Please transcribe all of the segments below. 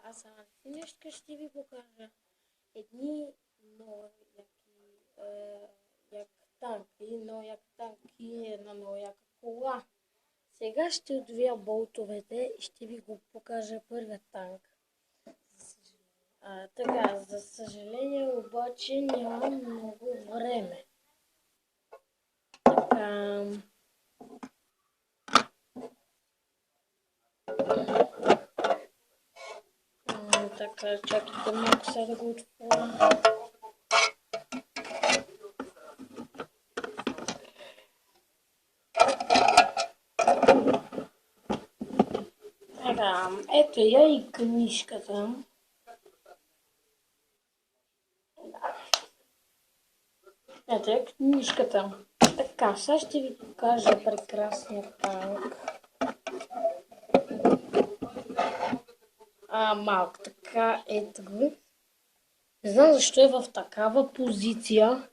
Аз нещо ще ви покажа. Едни много як танки, но як танки и една много яка кола. Сега ще отвия болтовете и ще ви го покажа първият танк. Така, за съжаление обаче няма много време. Така, чакайте малко сега да го отворя. Така, ето я и книжката. Ето е книжката. Така, сега ще ви покажа прекрасния танк. Малко така, ето го. Не знам защо е в такава позиция.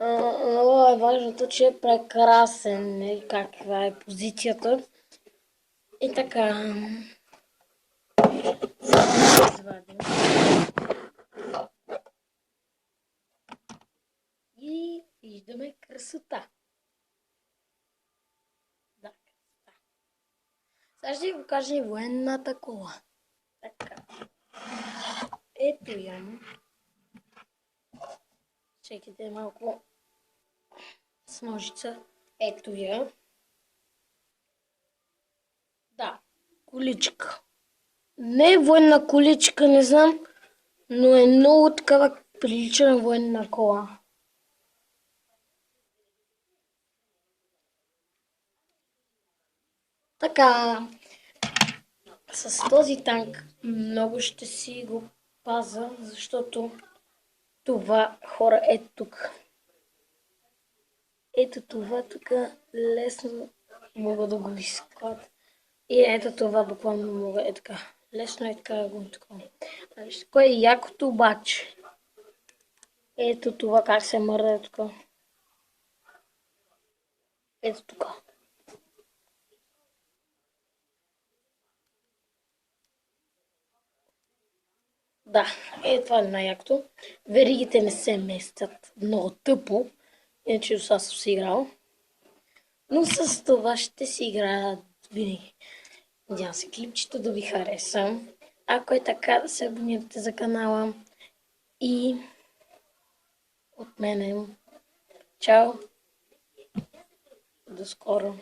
Много е важното, че е прекрасен. Каква е позицията. И така. Сега ще извадим. И виждаме красота. Да, красота. Сега ще ви покажа и военната кола. Така. Ето я. Чекайте малко с ножица. Ето я. Да, количка. Не е военна количка, не знам, но е много такава прилича на военна кола. Така, с този танк много ще си го паза, защото това хора е тук. Ето това тук лесно мога да го изкладя. И ето това буквално мога е така. Лесно е така да го такова. Кое е якото обаче? Ето това как се мърда така. Ето тук. Да, това е най-якото. Веригите не се местят много тъпо, иначе до сега съм си играл. Но с това ще си играя винаги. Надявам се клипчето да ви хареса. Ако е така, да се абонирате за канала. И от мене. Чао! До скоро!